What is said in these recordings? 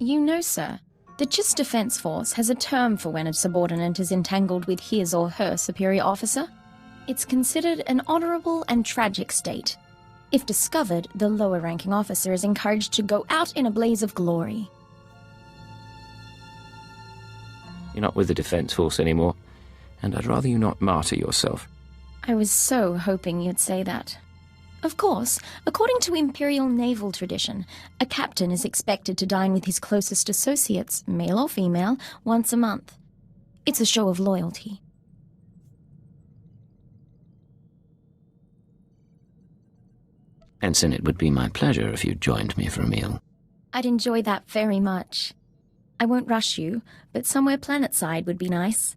You know, sir, the JIS Defense Force has a term for when a subordinate is entangled with his or her superior officer. It's considered an honorable and tragic state. If discovered, the lower-ranking officer is encouraged to go out in a blaze of glory. You're not with the Defense Force anymore, and I'd rather you not martyr yourself. I was so hoping you'd say that. Of course, according to Imperial naval tradition, a captain is expected to dine with his closest associates, male or female, once a month. It's a show of loyalty. Ensign, it would be my pleasure if you joined me for a meal. I'd enjoy that very much. I won't rush you, but somewhere planetside would be nice.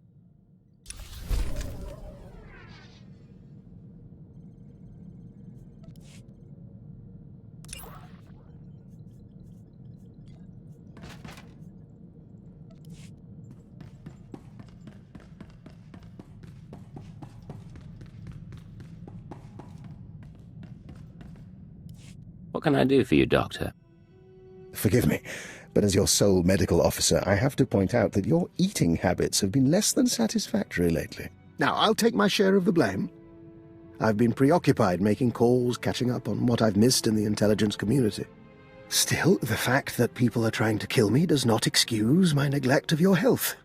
What can I do for you, Doctor? Forgive me, but as your sole medical officer, I have to point out that your eating habits have been less than satisfactory lately. Now, I'll take my share of the blame. I've been preoccupied making calls, catching up on what I've missed in the intelligence community. Still, the fact that people are trying to kill me does not excuse my neglect of your health.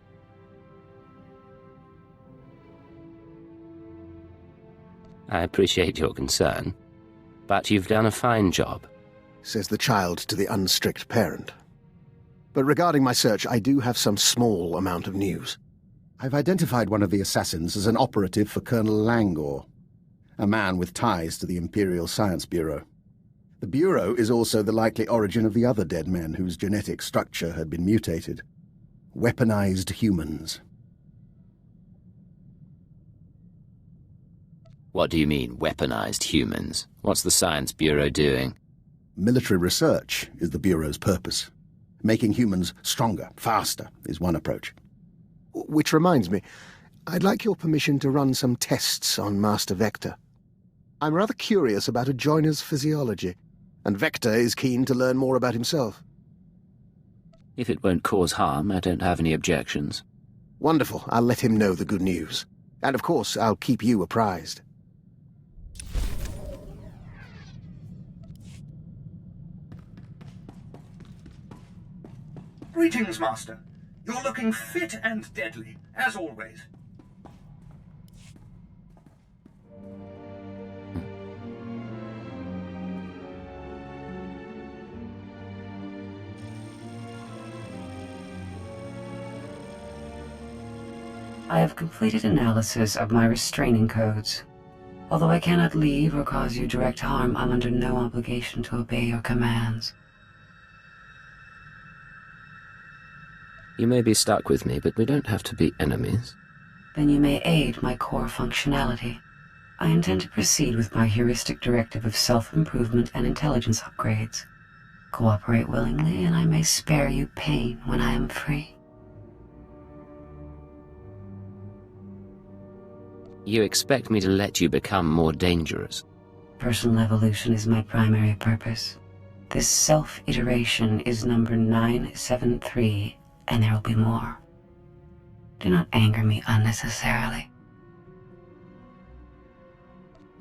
I appreciate your concern, but you've done a fine job. Says the child to the unstrict parent. But regarding my search, I do have some small amount of news. I've identified one of the assassins as an operative for Colonel Langor, a man with ties to the Imperial Science Bureau. The Bureau is also the likely origin of the other dead men whose genetic structure had been mutated. Weaponized humans. What do you mean, weaponized humans? What's the Science Bureau doing? Military research is the Bureau's purpose. Making humans stronger, faster, is one approach. Which reminds me, I'd like your permission to run some tests on Master Vector. I'm rather curious about a joiner's physiology, and Vector is keen to learn more about himself. If it won't cause harm, I don't have any objections. Wonderful. I'll let him know the good news. And of course, I'll keep you apprised. Greetings, Master. You're looking fit and deadly, as always. I have completed analysis of my restraining codes. Although I cannot leave or cause you direct harm, I'm under no obligation to obey your commands. You may be stuck with me, but we don't have to be enemies. Then you may aid my core functionality. I intend to proceed with my heuristic directive of self-improvement and intelligence upgrades. Cooperate willingly, and I may spare you pain when I am free. You expect me to let you become more dangerous? Personal evolution is my primary purpose. This self-iteration is number 973, and there will be more. Do not anger me unnecessarily.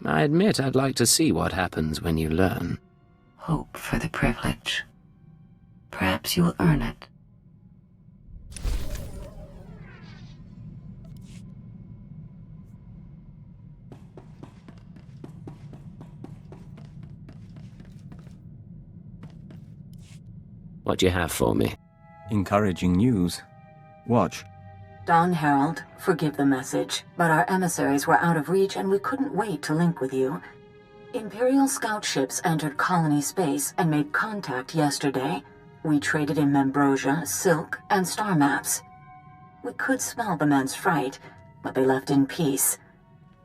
I admit I'd like to see what happens when you learn. Hope for the privilege. Perhaps you will earn it. What do you have for me? Encouraging news. Watch. Don Herald, forgive the message, but our emissaries were out of reach and we couldn't wait to link with you. Imperial scout ships entered colony space and made contact yesterday. We traded in Membrosia, Silk, and star maps. We could smell the men's fright, but they left in peace.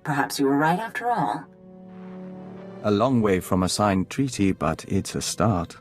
Perhaps you were right after all. A long way from a signed treaty, but it's a start.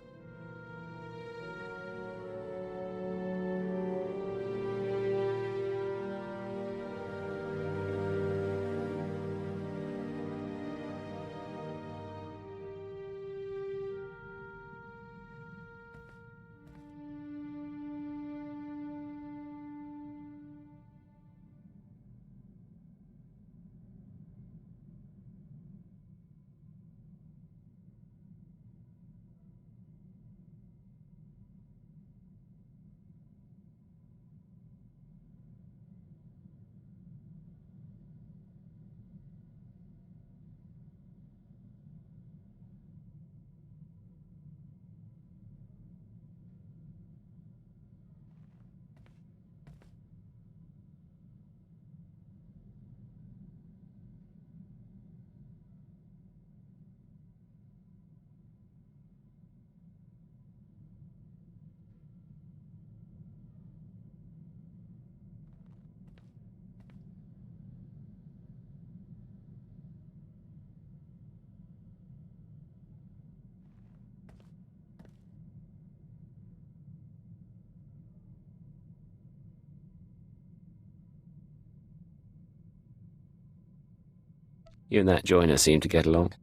You and that joiner seem to get along.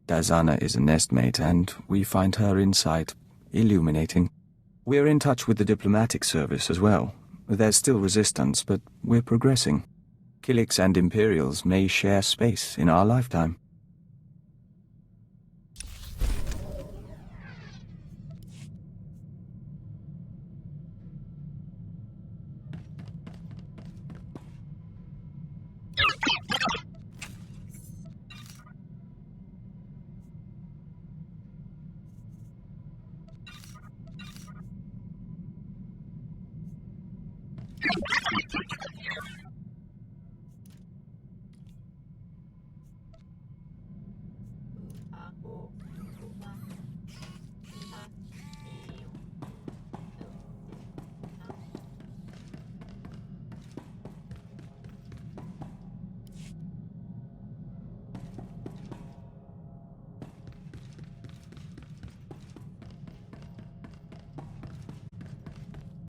Dazana is a nestmate, and we find her insight illuminating. We're in touch with the diplomatic service as well. There's still resistance, but we're progressing. Killiks and Imperials may share space in our lifetime.